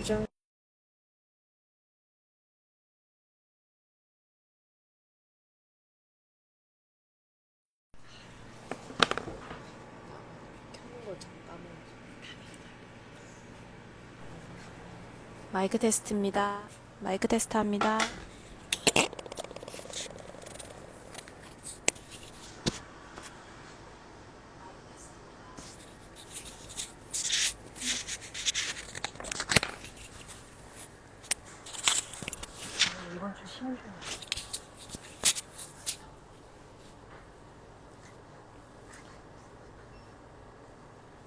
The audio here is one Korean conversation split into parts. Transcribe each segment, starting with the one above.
부장 켜는 걸 잠깐만. 마이크 테스트입니다. 마이크 테스트 합니다. 이번 주 쉬는 중.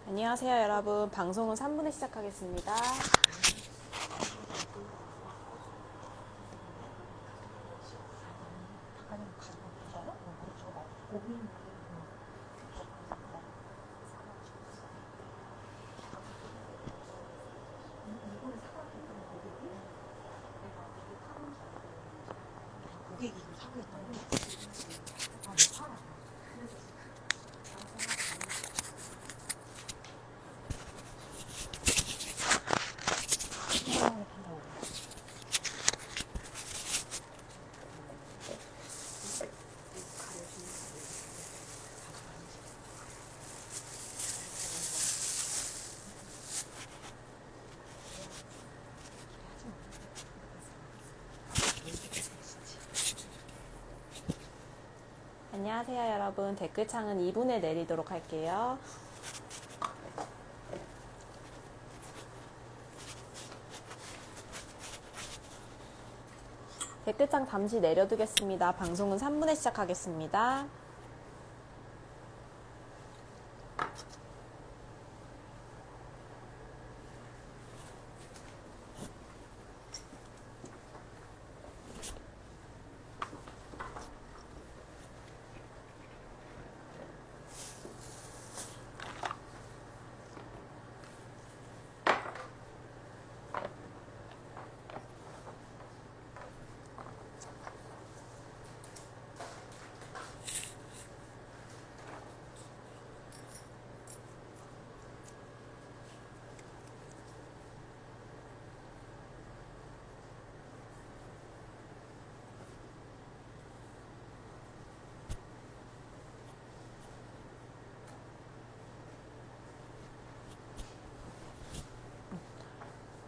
안녕하세요, 여러분. 방송은 3분에 시작하겠습니다. 고객이 이거 사고 있다고? 안녕하세요, 여러분. 댓글창은 2분에 내리도록 할게요. 댓글창 잠시 내려두겠습니다. 방송은 3분에 시작하겠습니다.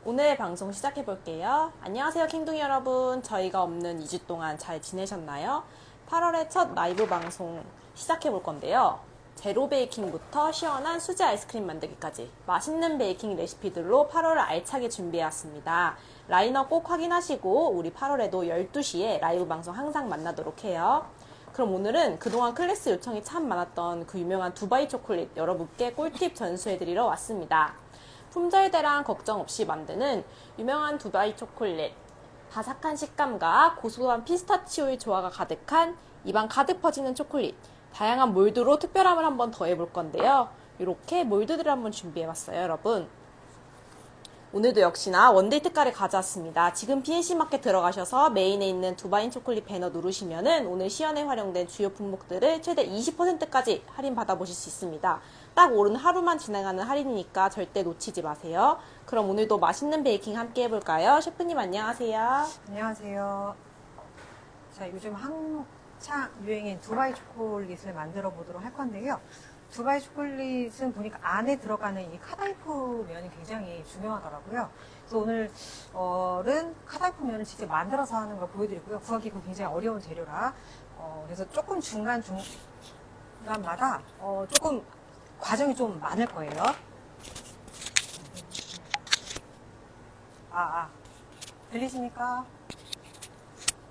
오늘 방송 시작해 볼게요. 안녕하세요, 킹둥이 여러분. 저희가 없는 2주 동안 잘 지내셨나요? 8월의 첫 라이브 방송 시작해 볼 건데요. 제로 베이킹부터 시원한 수제 아이스크림 만들기까지 맛있는 베이킹 레시피들로 8월을 알차게 준비해왔습니다. 라인업 꼭 확인하시고 우리 8월에도 12시에 라이브 방송 항상 만나도록 해요. 그럼 오늘은 그동안 클래스 요청이 참 많았던 그 유명한 두바이 초콜릿 여러분께 꿀팁 전수해드리러 왔습니다. 품절 대란 걱정 없이 만드는 유명한 두바이 초콜릿, 바삭한 식감과 고소한 피스타치오의 조화가 가득한 입안 가득 퍼지는 초콜릿, 다양한 몰드로 특별함을 한번 더해볼 건데요. 이렇게 몰드들을 한번 준비해봤어요, 여러분. 오늘도 역시나 원데이 특가를 가져왔습니다. 지금 BNC마켓 들어가셔서 메인에 있는 두바이 초콜릿 배너 누르시면은 오늘 시연에 활용된 주요 품목들을 최대 20%까지 할인 받아보실 수 있습니다. 딱 오른 하루만 진행하는 할인이니까 절대 놓치지 마세요. 그럼 오늘도 맛있는 베이킹 함께 해볼까요? 셰프님 안녕하세요. 안녕하세요. 자, 요즘 한창 유행인 두바이 초콜릿을 만들어 보도록 할 건데요. 두바이 초콜릿은 보니까 안에 들어가는 이 카다이프 면이 굉장히 중요하더라고요. 그래서 오늘은 카다이프 면을 직접 만들어서 하는 걸 보여드리고요. 구하기가 굉장히 어려운 재료라 그래서 조금 중간마다 조금 과정이 좀 많을 거예요. 들리십니까?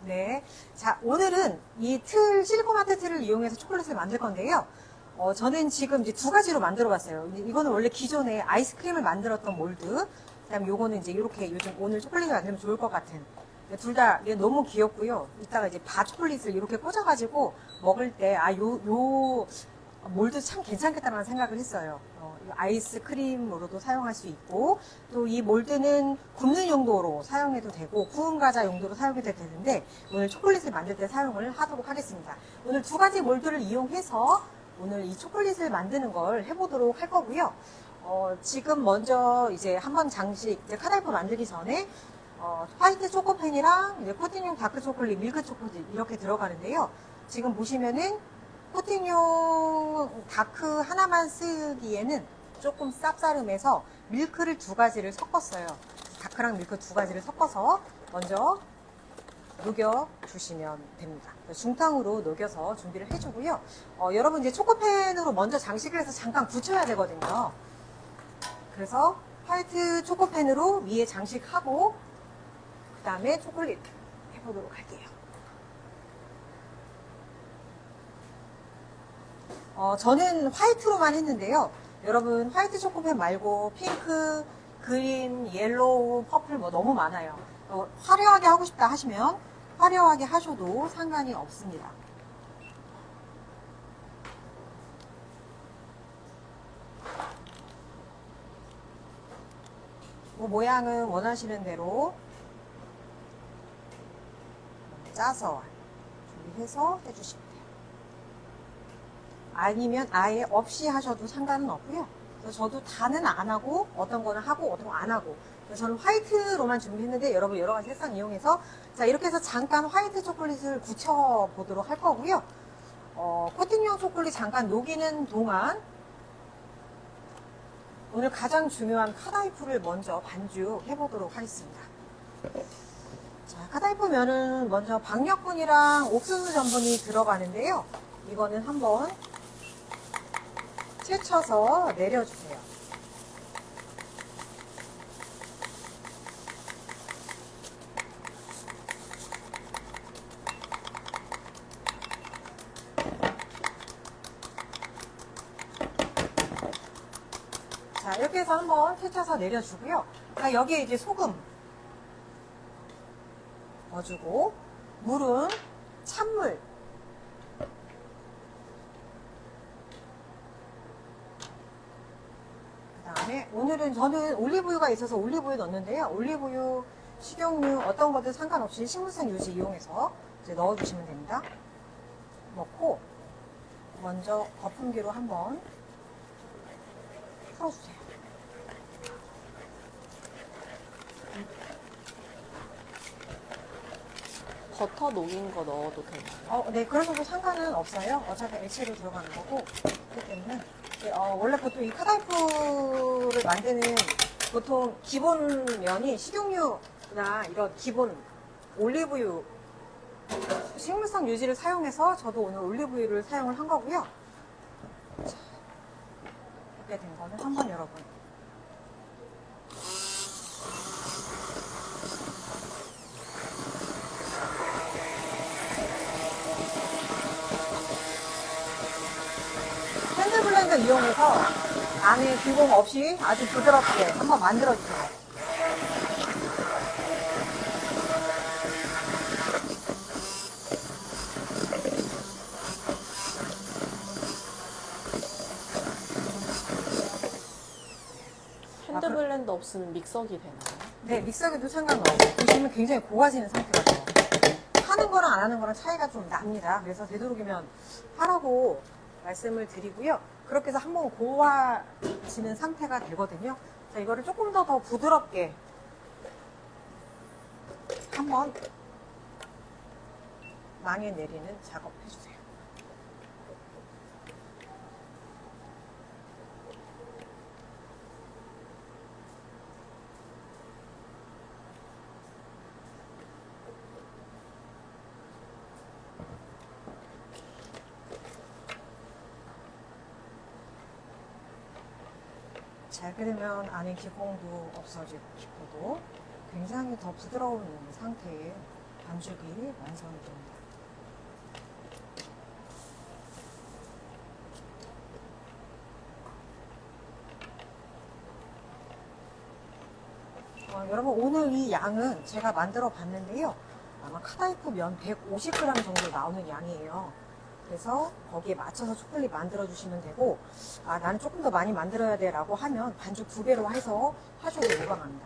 네. 자, 오늘은 이 실리콘하트 틀을 이용해서 초콜릿을 만들 건데요. 저는 지금 이제 두 가지로 만들어 봤어요. 이거는 원래 기존에 아이스크림을 만들었던 몰드. 그 다음에 요거는 이제 이렇게 요즘 오늘 초콜릿을 만들면 좋을 것 같은. 둘 다 너무 귀엽고요. 이따가 이제 바 초콜릿을 이렇게 꽂아가지고 먹을 때, 요 몰드 참 괜찮겠다라는 생각을 했어요. 아이스크림으로도 사용할 수 있고, 또 이 몰드는 굽는 용도로 사용해도 되고, 구운 과자 용도로 사용해도 되는데, 오늘 초콜릿을 만들 때 사용을 하도록 하겠습니다. 오늘 두 가지 몰드를 이용해서 오늘 이 초콜릿을 만드는 걸 해보도록 할 거고요. 지금 먼저 이제 한번 장식, 이제 카다이프 만들기 전에 화이트 초코펜이랑 이제 코팅용 다크 초콜릿, 밀크 초콜릿 이렇게 들어가는데요. 지금 보시면은 코팅용 다크 하나만 쓰기에는 조금 쌉싸름해서 밀크를 두 가지를 섞었어요. 다크랑 밀크 두 가지를 섞어서 먼저 녹여 주시면 됩니다. 중탕으로 녹여서 준비를 해주고요. 여러분 이제 초코펜으로 먼저 장식을 해서 잠깐 굳혀야 되거든요. 그래서 화이트 초코펜으로 위에 장식하고 그 다음에 초콜릿 해보도록 할게요. 저는 화이트로만 했는데요. 여러분 화이트 초코펜 말고 핑크, 그린, 옐로우, 퍼플 뭐 너무 많아요. 화려하게 하고 싶다 하시면 화려하게 하셔도 상관이 없습니다. 모양은 원하시는 대로 짜서 준비해서 해주시면 돼요. 아니면 아예 없이 하셔도 상관은 없고요. 그래서 저도 다는 안 하고 어떤 거는 하고 어떤 거 안 하고, 그래서 저는 화이트로만 준비했는데 여러분 여러 가지 색상 이용해서 자 이렇게 해서 잠깐 화이트 초콜릿을 굳혀 보도록 할 거고요. 코팅용 초콜릿 잠깐 녹이는 동안 오늘 가장 중요한 카다이프를 먼저 반죽해 보도록 하겠습니다. 자, 카다이프 면은 먼저 박력분이랑 옥수수 전분이 들어가는데요. 이거는 한번 채쳐서 내려주세요. 자, 이렇게 해서 한번 채쳐서 내려주고요. 자, 여기에 이제 소금 넣어주고, 물은 찬물. 그 다음에 오늘은 저는 올리브유가 있어서 올리브유 넣었는데요. 올리브유, 식용유 어떤 것도 상관없이 식물성 유지 이용해서 이제 넣어주시면 됩니다. 넣고 먼저 거품기로 한번 풀어주세요. 버터 녹인 거 넣어도 되나요? 네, 그러셔도 상관은 없어요. 어차피 액체로 들어가는 거고. 그렇기 때문에. 원래 보통 이 카다이프를 만드는 보통 기본 면이 식용유나 이런 기본 올리브유, 식물성 유지를 사용해서 저도 오늘 올리브유를 사용을 한 거고요. 자, 이렇게 된 거는 한번 여러분. 핸드블렌더 이용해서 안에 기공 없이 아주 부드럽게 한번 만들어주세요. 핸드블렌더 없으면 믹서기 되나요? 네, 믹서기도 상관없어요. 보시면 굉장히 고와지는 상태가 돼요. 하는 거랑 안 하는 거랑 차이가 좀 납니다. 그래서 되도록이면 하라고 말씀을 드리고요. 그렇게 해서 한번 고와지는 상태가 되거든요. 자, 이거를 조금 더 부드럽게 한번 망에 내리는 작업 해주세요. 자, 이렇게 되면 안에 기공도 없어지고 기포도 굉장히 더 부드러운 상태의 반죽이 완성이 됩니다. 여러분 오늘 이 양은 제가 만들어 봤는데요. 아마 카다이프 면 150g 정도 나오는 양이에요. 그래서 거기에 맞춰서 초콜릿 만들어 주시면 되고, 나는 조금 더 많이 만들어야 돼 라고 하면 반죽 2배로 해서 하셔도 무방합니다.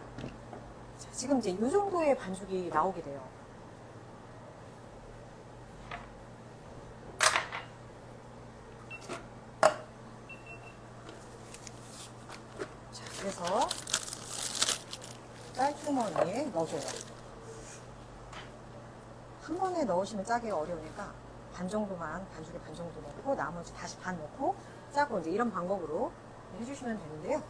자, 지금 이제 이 정도의 반죽이 나오게 돼요. 짤주머니에 넣어줘요. 한 번에 넣으시면 짜기가 어려우니까 반 정도만, 반죽에 반 정도 넣고 나머지 다시 반 넣고 짜고 이제 이런 방법으로 해주시면 되는데요.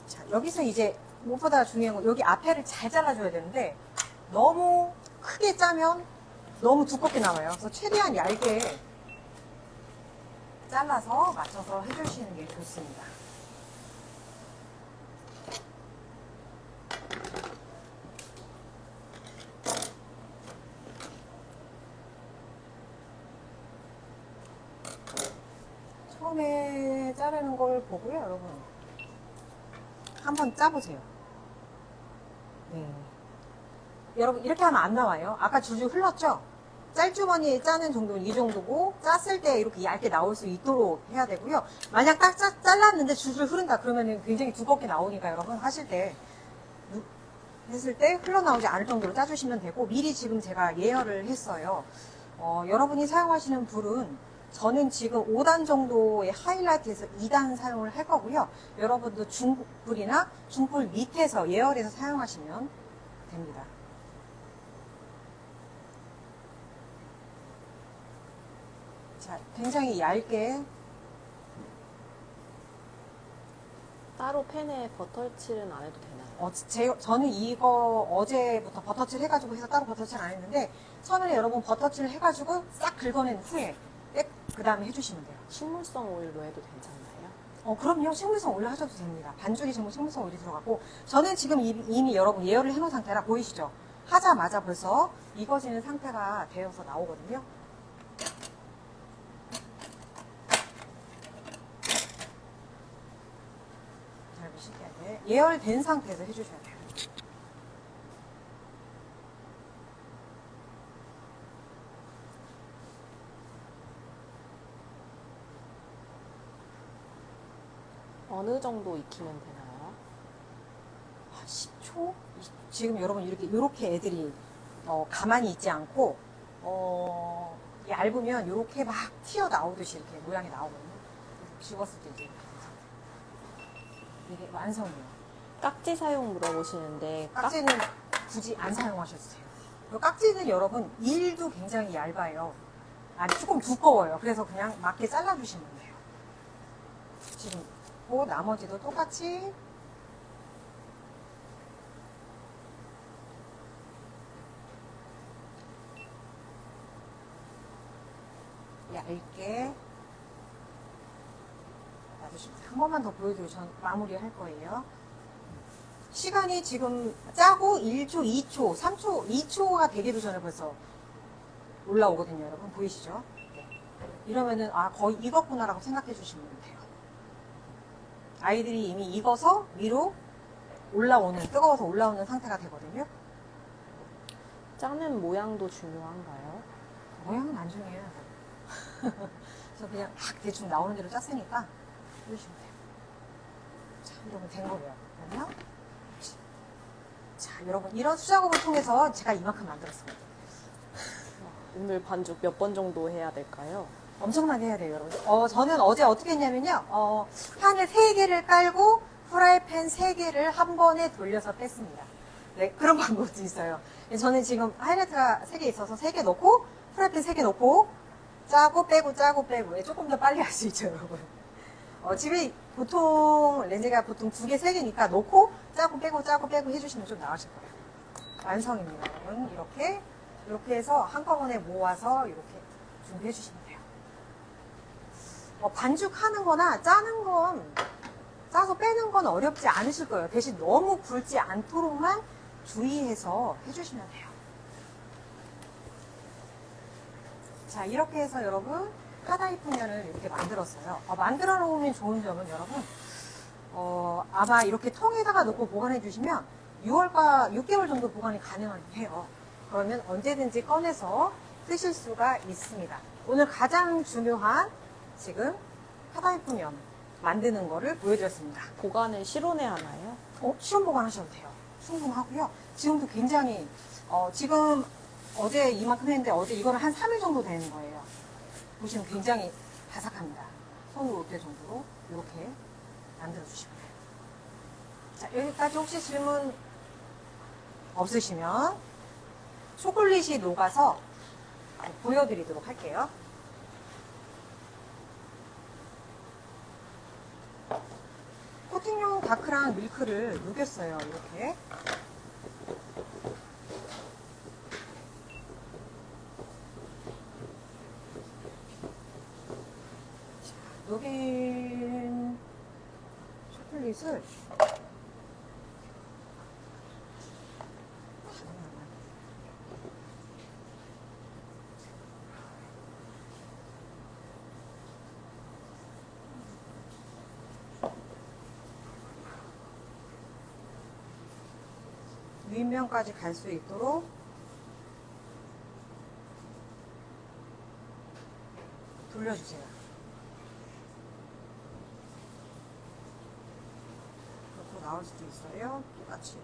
자, 여기서 이제 무엇보다 중요한 건 여기 앞에를 잘 잘라줘야 되는데 너무 크게 짜면 너무 두껍게 나와요. 그래서 최대한 얇게 잘라서 맞춰서 해주시는 게 좋습니다. 처음에 자르는 걸 보고요, 여러분. 한번 짜보세요. 네. 여러분, 이렇게 하면 안 나와요. 아까 줄줄 흘렀죠? 짤주머니에 짜는 정도는 이 정도고, 짰을 때 이렇게 얇게 나올 수 있도록 해야 되고요. 만약 딱 잘랐는데 줄줄 흐른다 그러면 굉장히 두껍게 나오니까 여러분 하실 때, 했을 때 흘러나오지 않을 정도로 짜주시면 되고, 미리 지금 제가 예열을 했어요. 여러분이 사용하시는 불은 저는 지금 5단 정도의 하이라이트에서 2단 사용을 할 거고요. 여러분도 중불이나 중불 밑에서 예열해서 사용하시면 됩니다. 자, 굉장히 얇게 따로 팬에 버터칠은 안 해도 되나요? 저는 이거 어제부터 버터칠 해가지고 해서 따로 버터칠 안 했는데 처음에 여러분 버터칠 해가지고 싹 긁어낸 후에 그 다음에 해주시면 돼요. 식물성 오일로 해도 괜찮나요? 그럼요. 식물성 오일 하셔도 됩니다. 반죽이 전부 식물성 오일이 들어가고 저는 지금 이미 여러분 예열을 해놓은 상태라 보이시죠? 하자마자 벌써 익어지는 상태가 되어서 나오거든요. 잘 보실게요. 네. 예열된 상태에서 해주셔야 돼요. 어느 정도 익히면 되나요? 10초? 지금 여러분 이렇게 애들이 가만히 있지 않고 얇으면 이렇게 막 튀어나오듯이 이렇게 모양이 나오거든요. 집었을 때 이제 이게 완성이에요. 깍지 사용 물어보시는데 깍지는 굳이 안 사용하셔도 돼요. 깍지는 여러분 일도 굉장히 얇아요. 조금 두꺼워요. 그래서 그냥 맞게 잘라주시면 돼요. 지금 나머지도 똑같이 얇게 놔두시면 돼요. 한 번만 더 보여드리고 전 마무리할 거예요. 시간이 지금 짜고 1초, 2초, 3초, 2초가 되기도 전에 벌써 올라오거든요. 여러분 보이시죠? 네. 이러면은 거의 익었구나라고 생각해 주시면 돼요. 아이들이 이미 익어서 위로 뜨거워서 올라오는 상태가 되거든요. 짜는 모양도 중요한가요? 모양은 안 중요해요. 그래서 그냥 대충 나오는 대로 짰으니까 해주시면 돼요. 자, 여러분 된 거예요. 그러면 자, 여러분 이런 수작업을 통해서 제가 이만큼 만들었습니다. 오늘 반죽 몇 번 정도 해야 될까요? 엄청나게 해야 돼요, 여러분. 저는 어제 어떻게 했냐면요, 판을 3개를 깔고 프라이팬 3개를 한 번에 돌려서 뺐습니다. 네, 그런 방법도 있어요. 저는 지금 하이라이트가 3개 있어서 3개 넣고, 프라이팬 3개 넣고, 짜고 빼고 짜고 빼고, 조금 더 빨리 할 수 있죠, 여러분. 집에 렌즈가 보통 2개, 3개니까 넣고, 짜고 빼고 해주시면 좀 나으실 거예요. 완성입니다, 여러분. 이렇게 해서 한꺼번에 모아서 이렇게 준비해 주시면 돼요. 반죽하는 거나 짜서 빼는 건 어렵지 않으실 거예요. 대신 너무 굵지 않도록만 주의해서 해주시면 돼요. 자, 이렇게 해서 여러분 카다이프면을 이렇게 만들었어요. 만들어 놓으면 좋은 점은 여러분 아마 이렇게 통에다가 넣고 보관해 주시면 6개월 정도 보관이 가능해요. 그러면 언제든지 꺼내서 쓰실 수가 있습니다. 오늘 가장 중요한 지금 카다이프면 만드는 거를 보여드렸습니다. 보관을 실온에 하나요? 실온 보관하셔도 돼요. 충분하고요. 지금도 굉장히 지금 어제 이만큼 했는데 어제 이거는 한 3일 정도 되는 거예요. 보시면 굉장히 바삭합니다. 손으로 올 때 정도로 이렇게 만들어 주시면 돼요. 자, 여기까지 혹시 질문 없으시면 초콜릿이 녹아서 보여드리도록 할게요. 코팅용 다크랑 밀크를 녹였어요. 이렇게. 자, 녹인 초콜릿을 윗면까지 갈 수 있도록 돌려주세요. 그렇고 나올 수도 있어요. 똑같이.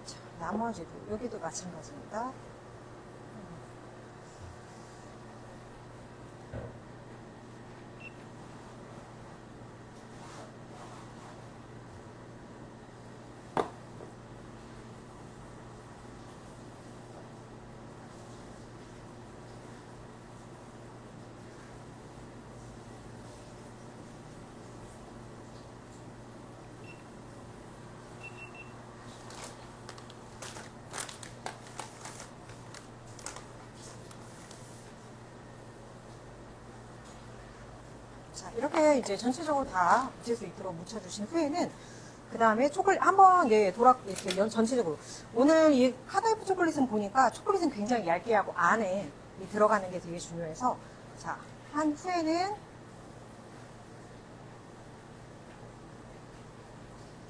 자, 나머지도 여기도 마찬가지입니다. 자, 이렇게 이제 전체적으로 다 묻힐 수 있도록 묻혀주신 후에는 그 다음에 초콜릿 한번 이렇게 전체적으로 오늘 이 카다이프 초콜릿은 보니까 초콜릿은 굉장히 얇게 하고 안에 이 들어가는 게 되게 중요해서 자, 한 후에는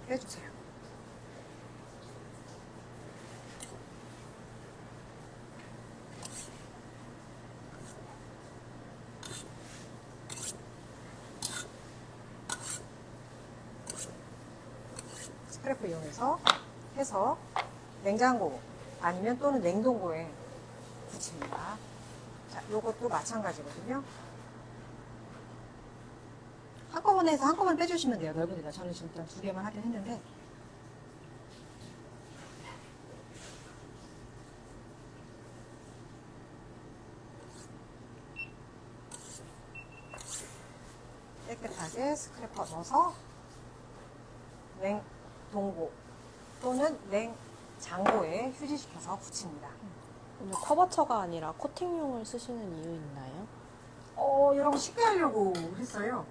빼주세요. 스크래퍼 이용해서 해서 냉장고 아니면 또는 냉동고에 붙입니다. 자, 요것도 마찬가지거든요. 한꺼번에 해서 한꺼번에 빼주시면 돼요. 넓은 데다. 저는 지금 일단 2개만 하긴 했는데 깨끗하게 스크래퍼 넣어서 냉동고 또는 냉장고에 휴지시켜서 붙입니다. 오늘 커버처가 아니라 코팅용을 쓰시는 이유 있나요? 여러분 쉽게 하려고 했어요.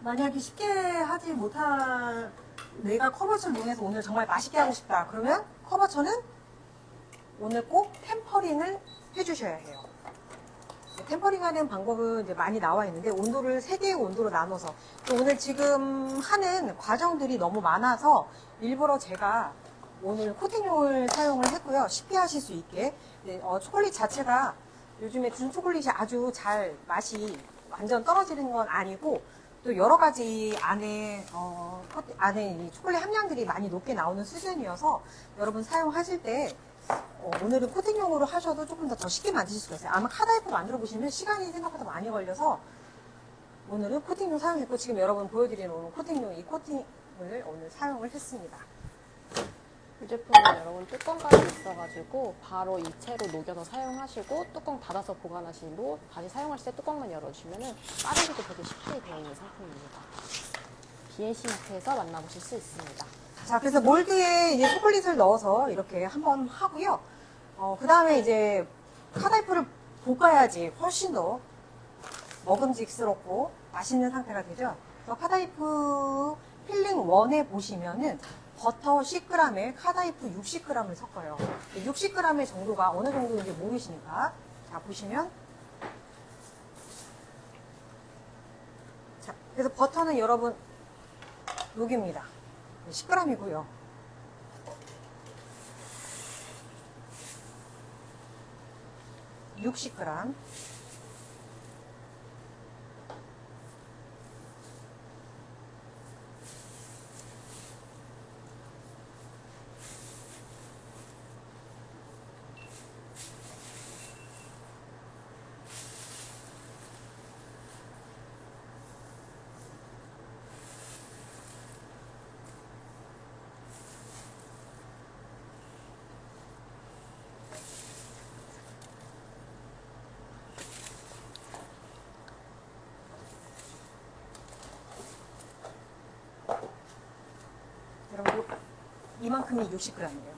만약에 쉽게 하지 못할 내가 커버처를 이용해서 오늘 정말 맛있게 하고 싶다. 그러면 커버처는 오늘 꼭 템퍼링을 해주셔야 해요. 템퍼링 하는 방법은 이제 많이 나와 있는데 온도를 3개의 온도로 나눠서 오늘 지금 하는 과정들이 너무 많아서 일부러 제가 오늘 코팅용을 사용을 했고요. 쉽게 하실 수 있게. 초콜릿 자체가 요즘에 준 초콜릿이 아주 잘 맛이 완전 떨어지는 건 아니고 또 여러 가지 안에 이 초콜릿 함량들이 많이 높게 나오는 수준이어서 여러분 사용하실 때 오늘은 코팅용으로 하셔도 조금 더 쉽게 만드실 수가 있어요. 아마 카다이프 만들어 보시면 시간이 생각보다 많이 걸려서 오늘은 코팅용 사용했고 지금 여러분 보여드리는 오늘 코팅용 이 코팅을 오늘 사용을 했습니다. 이 제품은 여러분 뚜껑까지 있어가지고 바로 이 채로 녹여서 사용하시고 뚜껑 닫아서 보관하시고 다시 사용하실 때 뚜껑만 열어주시면 빠르게도 되게 쉽게 되어 있는 상품입니다. BNC 마트에서 만나보실 수 있습니다. 자, 그래서 몰드에 이제 초콜릿을 넣어서 이렇게 한번 하고요. 그 다음에 이제 카다이프를 볶아야지 훨씬 더 먹음직스럽고 맛있는 상태가 되죠. 그래서 카다이프 필링 1에 보시면은 버터 10g에 카다이프 60g을 섞어요. 60g의 정도가 어느 정도인지 모르시니까. 자, 보시면. 자, 그래서 버터는 여러분 녹입니다. 10g이고요. 60g. 여러분, 이만큼이 60g이에요.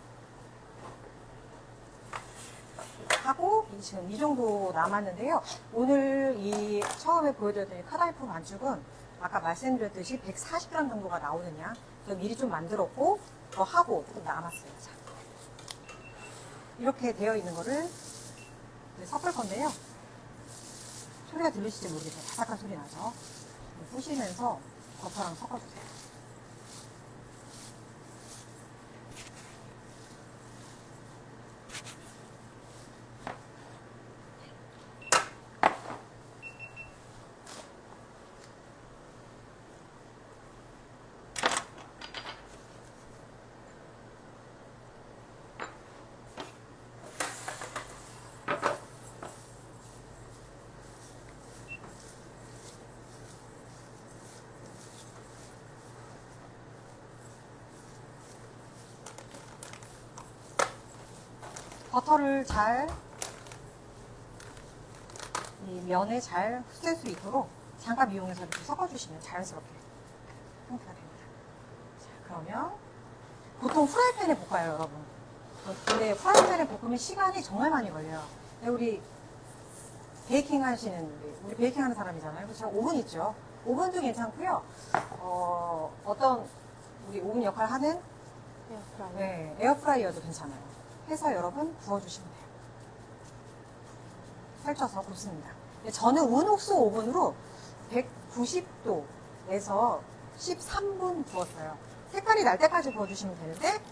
하고, 지금 이 정도 남았는데요. 오늘 이 처음에 보여드렸던 이 카다이프 반죽은 아까 말씀드렸듯이 140g 정도가 나오느냐. 그래서 미리 좀 만들었고, 더 하고 좀 남았어요. 자, 이렇게 되어 있는 거를 이제 섞을 건데요. 소리가 들리실지 모르겠어요. 바삭한 소리 나죠? 부시면서 버터랑 섞어주세요. 버터를 잘 이 면에 잘 흡수될 수 있도록 장갑 이용해서 이렇게 섞어주시면 자연스럽게 형태가 됩니다. 자, 그러면 보통 프라이팬에 볶아요, 여러분. 근데 프라이팬에 볶으면 시간이 정말 많이 걸려요. 근데 우리 베이킹 하시는 우리 베이킹 하는 사람이잖아요. 그래서 오븐 있죠. 오븐도 괜찮고요. 어떤 우리 오븐 역할 하는 에어프라이어. 네, 에어프라이어도 괜찮아요. 해서 여러분 구워주시면 돼요. 펼쳐서 굽습니다. 저는 운옥수 오븐으로 190도에서 13분 구웠어요. 색깔이 날 때까지 구워주시면 되는데,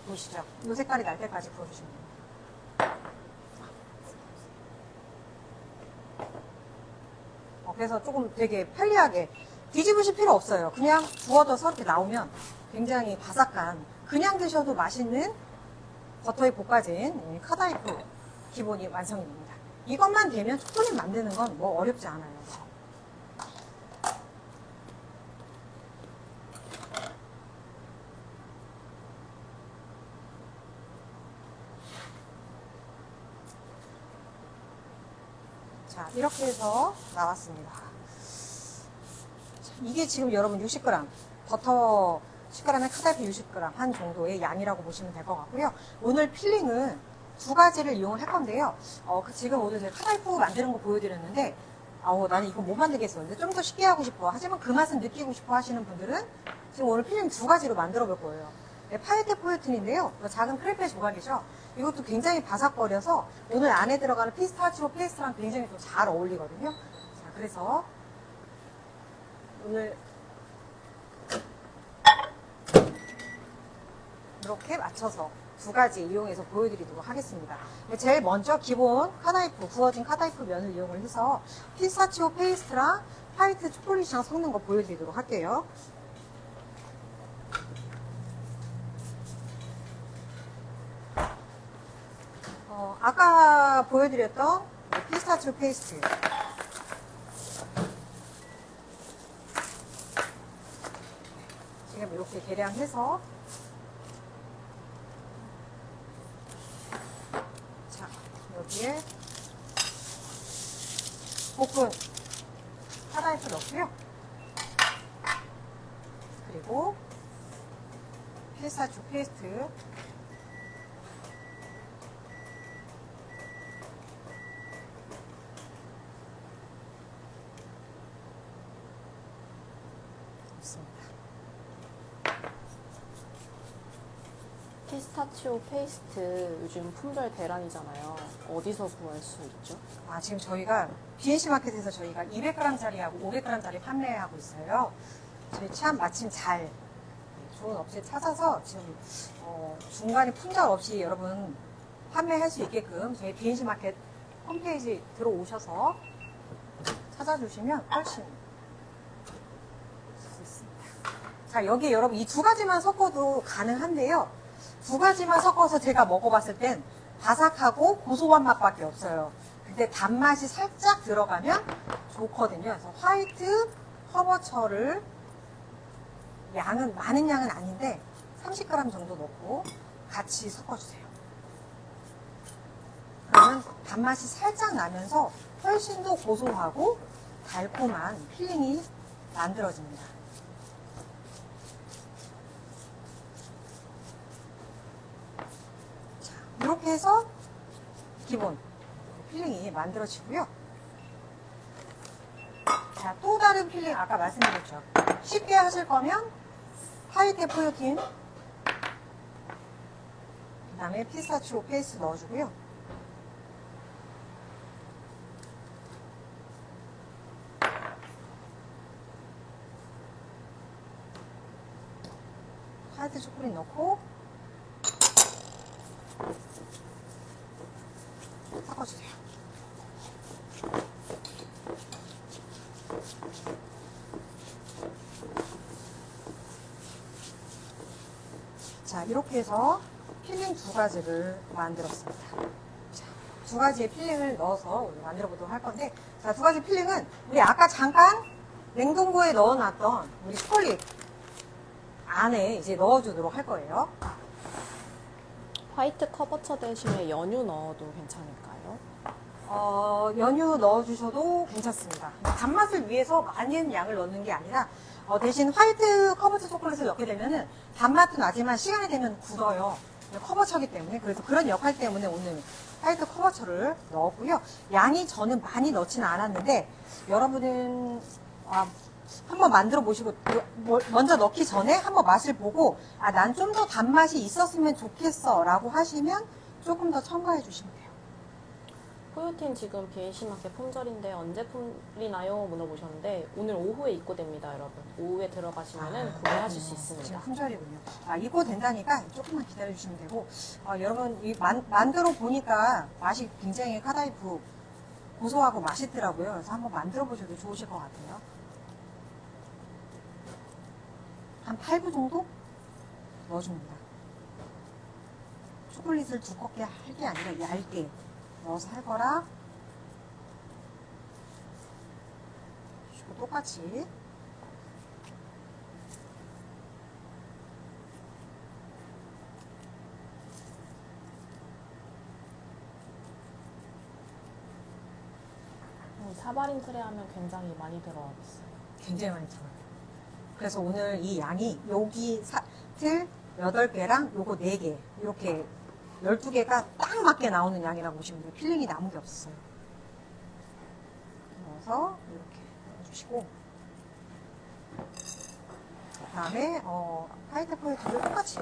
보시죠. 이 색깔이 날 때까지 구워주시면 됩니다. 그래서 조금 되게 편리하게 뒤집으실 필요 없어요. 그냥 구워져서 이렇게 나오면 굉장히 바삭한, 그냥 드셔도 맛있는 버터에 볶아진 카다이프 기본이 완성이 됩니다. 이것만 되면 초콜릿 만드는 건 뭐 어렵지 않아요. 자, 이렇게 해서 나왔습니다. 이게 지금 여러분 60g, 버터 10g에 카다이프 60g 한 정도의 양이라고 보시면 될 것 같고요. 오늘 필링은 두 가지를 이용을 할 건데요. 지금 오늘 제가 카다이프 만드는 거 보여드렸는데, 나는 이거 못 만들겠어. 근데 좀 더 쉽게 하고 싶어. 하지만 그 맛은 느끼고 싶어 하시는 분들은 지금 오늘 필링 두 가지로 만들어 볼 거예요. 네, 파이테 포에틴인데요. 작은 크레페 조각이죠. 이것도 굉장히 바삭거려서 오늘 안에 들어가는 피스타치오 페이스트랑 굉장히 또 잘 어울리거든요. 자, 그래서 오늘 이렇게 맞춰서 두 가지 이용해서 보여드리도록 하겠습니다. 제일 먼저 기본 카다이프, 구워진 카다이프 면을 이용을 해서 피스타치오 페이스트랑 화이트 초콜릿이랑 섞는 거 보여드리도록 할게요. 아까 보여드렸던 피스타치오 페이스트. 지금 이렇게 계량해서 자, 여기에 볶은 카다이프 넣고요. 그리고 피스타치오 페이스트 피스타치오 페이스트 요즘 품절 대란이잖아요. 어디서 구할 수 있죠? 지금 저희가 BNC 마켓에서 저희가 200g짜리하고 500g짜리 판매하고 있어요. 저희 참 마침 잘 좋은 업체 찾아서 지금 중간에 품절 없이 여러분 판매할 수 있게끔 저희 BNC 마켓 홈페이지 들어오셔서 찾아주시면 훨씬 수 있습니다. 자, 여기 여러분 이 두 가지만 섞어도 가능한데요. 두 가지만 섞어서 제가 먹어봤을 땐 바삭하고 고소한 맛밖에 없어요. 근데 단맛이 살짝 들어가면 좋거든요. 그래서 화이트 허버철을 양은 많은 양은 아닌데 30g 정도 넣고 같이 섞어주세요. 그러면 단맛이 살짝 나면서 훨씬 더 고소하고 달콤한 필링이 만들어집니다. 자, 이렇게 해서 기본 필링이 만들어지고요. 자, 또 다른 필링 아까 말씀드렸죠. 쉽게 하실 거면 화이트 포요틴, 그 다음에 피스타치오 페이스트 넣어주고요. 화이트 초콜릿 넣고 섞어주세요. 자, 이렇게 해서 필링 두 가지를 만들었습니다. 자, 두 가지의 필링을 넣어서 만들어 보도록 할 건데, 자, 두 가지 필링은 우리 아까 잠깐 냉동고에 넣어놨던 우리 초콜릿 안에 이제 넣어주도록 할 거예요. 화이트 커버처 대신에 연유 넣어도 괜찮을까요? 연유 넣어주셔도 괜찮습니다. 단맛을 위해서 많은 양을 넣는 게 아니라 대신 화이트 커버처 초콜릿을 넣게 되면은 단맛도 나지만 시간이 되면 굳어요. 커버처기 때문에. 그래서 그런 역할 때문에 오늘 화이트 커버처를 넣었고요. 양이 저는 많이 넣지는 않았는데 여러분은 한번 만들어 보시고 먼저 넣기 전에 한번 맛을 보고 난 좀 더 단맛이 있었으면 좋겠어 라고 하시면 조금 더 첨가해 주시면 돼요. 포요틴 지금 BNC 마켓 품절인데 언제 풀리나요? 물어보셨는데 오늘 오후에 입고됩니다, 여러분. 오후에 들어가시면 구매하실 수 있습니다. 지금 품절이군요. 입고된다니까 조금만 기다려 주시면 되고 여러분 만들어 보니까 맛이 굉장히 카다이프 고소하고 맛있더라고요. 그래서 한번 만들어 보셔도 좋으실 것 같아요. 한 8부 정도 넣어줍니다. 초콜릿을 두껍게 할 게 아니라 얇게 넣어서 할 거라 똑같이 사바린 틀에 하면 굉장히 많이 들어가겠어요. 굉장히 많이 들어요. 그래서 오늘 이 양이 여기 틀 8개랑 요거 4개 이렇게 12개가 딱 맞게 나오는 양이라고 보시면 돼요. 필링이 남은 게 없어요. 넣어서 이렇게 넣어주시고 그 다음에 화이트 포인트를 똑같이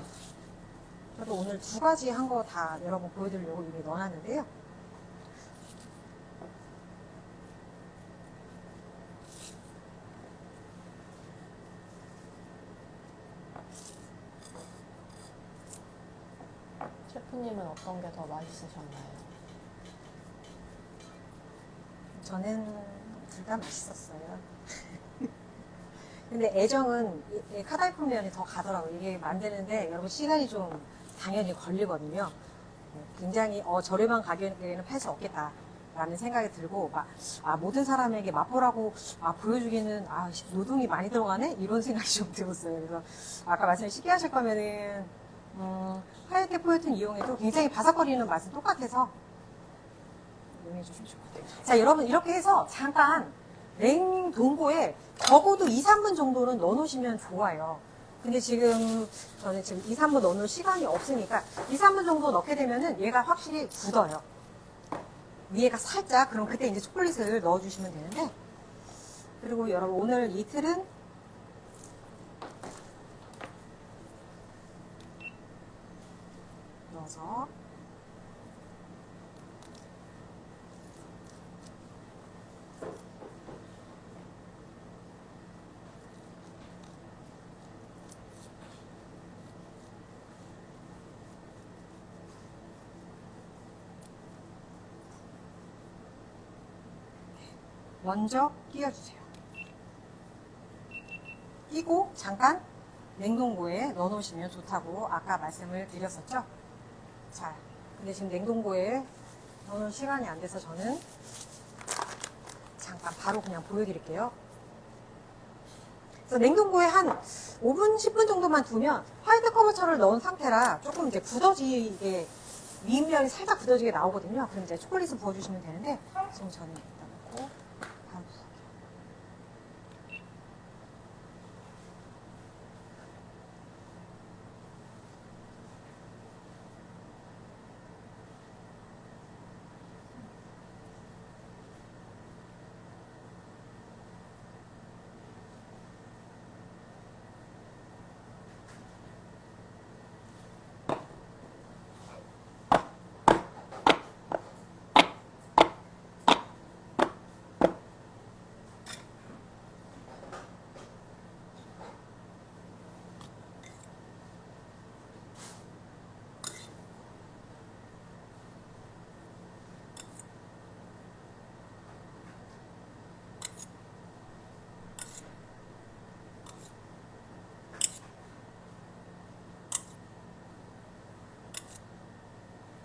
저도 오늘 두 가지 한 거 다 여러분 보여드리려고 여기 넣어놨는데요. 셰프님은 어떤 게 더 맛있으셨나요? 저는 둘 다 맛있었어요. 근데 애정은 이 카다이프 면이 더 가더라고요. 이게 만드는데 여러분 시간이 좀 당연히 걸리거든요. 굉장히 저렴한 가격에는 팔 수 없겠다라는 생각이 들고 모든 사람에게 맛보라고 보여주기는 노동이 많이 들어가네? 이런 생각이 좀 들었어요. 그래서 아까 말씀 쉽게 하실 거면은 화이트 포인트를 이용해도 굉장히 바삭거리는 맛은 똑같아서 이용해 주시면 좋을 것 같아요. 자, 여러분 이렇게 해서 잠깐 냉동고에 적어도 2, 3분 정도는 넣어 놓으시면 좋아요. 근데 저는 지금 2, 3분 넣어 놓을 시간이 없으니까 2, 3분 정도 넣게 되면은 얘가 확실히 굳어요. 위에가 살짝, 그럼 그때 이제 초콜릿을 넣어 주시면 되는데, 그리고 여러분 오늘 이틀은 넣어서 먼저 끼워주세요. 끼고 잠깐 냉동고에 넣어놓으시면 좋다고 아까 말씀을 드렸었죠. 자, 근데 지금 냉동고에 넣어놓을 시간이 안 돼서 저는 잠깐 바로 그냥 보여드릴게요. 그래서 냉동고에 한 5분, 10분 정도만 두면 화이트 커버처를 넣은 상태라 조금 이제 굳어지게, 윗면이 살짝 굳어지게 나오거든요. 그럼 이제 초콜릿을 부어주시면 되는데, 지금 저는 여기다 놓고 바로 부을게요.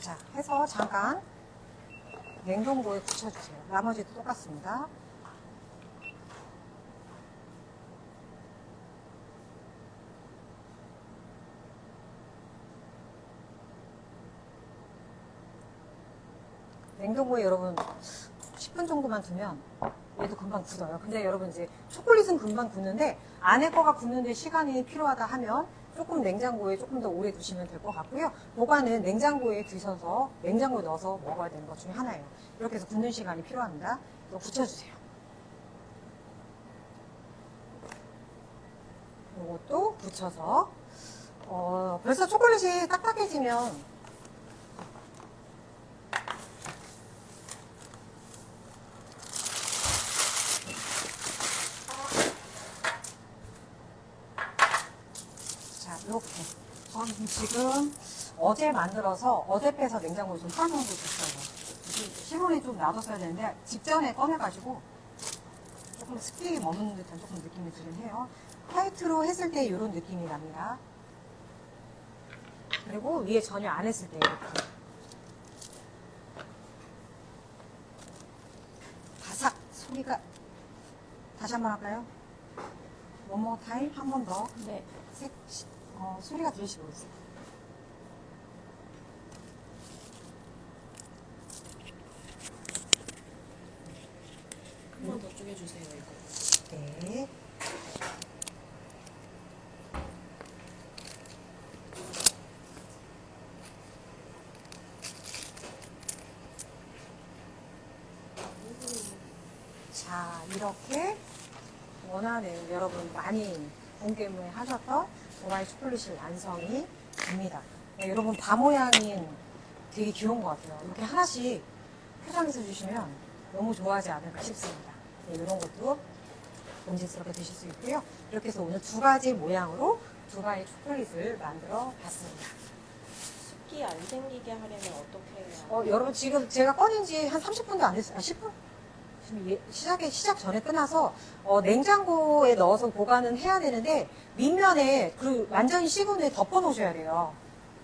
자, 해서 잠깐 냉동고에 붙여주세요. 나머지도 똑같습니다. 냉동고에 여러분 10분 정도만 두면 얘도 금방 굳어요. 근데 여러분 이제 초콜릿은 금방 굳는데 안에 거가 굳는데 시간이 필요하다 하면 조금 냉장고에 조금 더 오래 두시면 될 것 같고요. 보관은 냉장고에 드셔서 냉장고에 넣어서 먹어야 되는 것 중에 하나예요. 이렇게 해서 굳는 시간이 필요합니다. 이거 붙여주세요. 이것도 붙여서 벌써 초콜릿이 딱딱해지면 이렇게 저는 지금 어제 만들어서 어제 빼서 냉장고에 좀 풀어놓은 거 줬어요. 실온에 좀 놔뒀어야 되는데 직전에 꺼내가지고 조금 습기 머무는 듯한 조금 느낌이 들긴 해요. 화이트로 했을 때 이런 느낌이 납니다. 그리고 위에 전혀 안 했을 때 이렇게 바삭 소리가 다시 한번 할까요? One more time 한 번 더. 네. 소리가 들리시고 있어요. 한 번 더 쪼개주세요, 이거. 네. 자, 이렇게 원하는 여러분 많이 공개문에 하셨던 도라이 초콜릿이 완성이 됩니다. 네, 여러분 바 모양이 되게 귀여운 것 같아요. 이렇게 하나씩 포장해서 주시면 너무 좋아하지 않을까 싶습니다. 네, 이런 것도 본질스럽게 드실 수 있고요. 이렇게 해서 오늘 두 가지 모양으로 두 가지 초콜릿을 만들어 봤습니다. 습기 안 생기게 하려면 어떻게 해요? 여러분 지금 제가 꺼낸 지 한 30분도 안 됐어요. 10분? 지금 시작 전에 끝나서 냉장고에 넣어서 보관은 해야 되는데 밑면에 완전히 식은 후에 덮어 놓으셔야 돼요.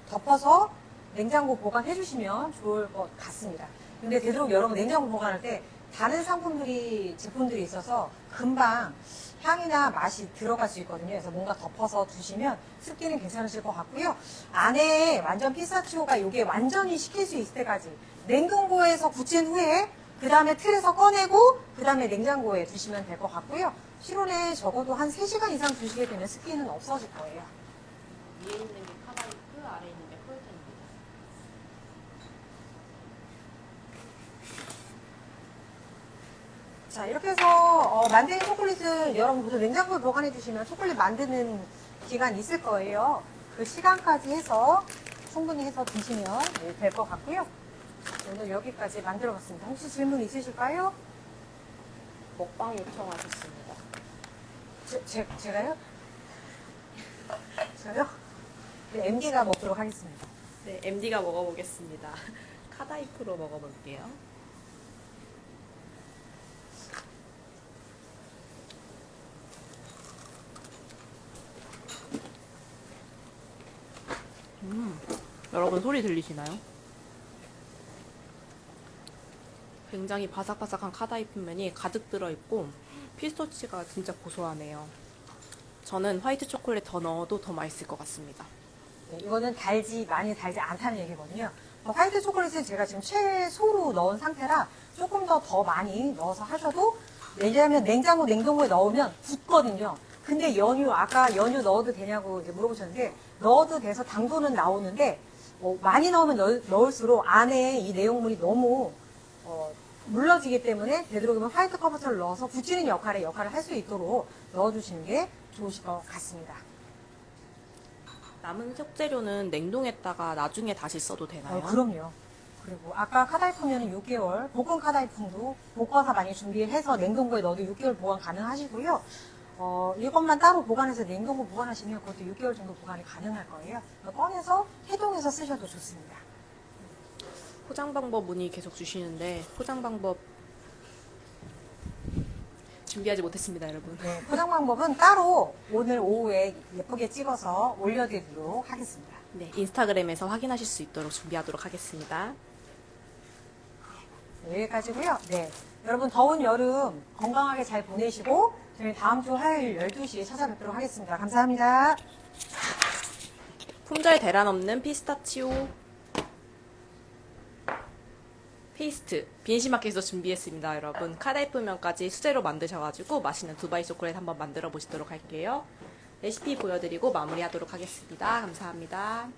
덮어서 냉장고 보관해 주시면 좋을 것 같습니다. 근데 되도록 여러분 냉장고 보관할 때 다른 제품들이 있어서 금방 향이나 맛이 들어갈 수 있거든요. 그래서 뭔가 덮어서 두시면 습기는 괜찮으실 것 같고요. 안에 완전 피스타치오가 이게 완전히 식힐 수 있을 때까지 냉동고에서 굳힌 후에 그 다음에 틀에서 꺼내고 그 다음에 냉장고에 두시면 될 것 같고요. 실온에 적어도 한 3시간 이상 두시게 되면 습기는 없어질 거예요. 위에 있는 게 카바이크, 아래 있는 게 폴텐입니다. 자, 이렇게 해서 만드는 초콜릿은 여러분 보통 냉장고에 보관해 주시면 초콜릿 만드는 기간이 있을 거예요. 그 시간까지 해서 충분히 해서 드시면 될 것 같고요. 오늘 여기까지 만들어 봤습니다. 혹시 질문 있으실까요? 먹방 요청하셨습니다. 제가요? 저요? 네, MD가 먹도록 하겠습니다. 네, MD가 먹어보겠습니다. 카다이프로 먹어볼게요. 여러분 소리 들리시나요? 굉장히 바삭바삭한 카다이프면이 가득 들어있고 피스타치오가 진짜 고소하네요. 저는 화이트 초콜릿 더 넣어도 더 맛있을 것 같습니다. 네, 이거는 많이 달지 않다는 얘기거든요. 화이트 초콜릿을 제가 지금 최소로 넣은 상태라 조금 더 많이 넣어서 하셔도, 왜냐하면 냉동고에 넣으면 굳거든요. 근데 아까 연유 넣어도 되냐고 이제 물어보셨는데, 넣어도 돼서 당도는 나오는데, 많이 넣으면 넣을수록 안에 이 내용물이 너무, 물러지기 때문에 되도록이면 화이트 커버터를 넣어서 굳히는 역할을 할 수 있도록 넣어주시는 게 좋으실 것 같습니다. 남은 속재료는 냉동했다가 나중에 다시 써도 되나요? 그럼요. 그리고 아까 카다이프면은 6개월, 볶은 카다이프도 볶아서 많이 준비해서 냉동고에 넣어도 6개월 보관 가능하시고요. 이것만 따로 보관해서 냉동고 보관하시면 그것도 6개월 정도 보관이 가능할 거예요. 꺼내서 해동해서 쓰셔도 좋습니다. 포장 방법 문의 계속 주시는데 포장 방법 준비하지 못했습니다, 여러분. 네, 포장 방법은 따로 오늘 오후에 예쁘게 찍어서 올려드리도록 하겠습니다. 네, 인스타그램에서 확인하실 수 있도록 준비하도록 하겠습니다. 네, 여기까지고요. 네, 여러분 더운 여름 건강하게 잘 보내시고 저희 다음 주 화요일 12시에 찾아뵙도록 하겠습니다. 감사합니다. 품절 대란 없는 피스타치오 페이스트 비엔시마켓에서 준비했습니다, 여러분. 카다이프면까지 수제로 만드셔가지고 맛있는 두바이 초콜릿 한번 만들어 보시도록 할게요. 레시피 보여드리고 마무리하도록 하겠습니다. 감사합니다.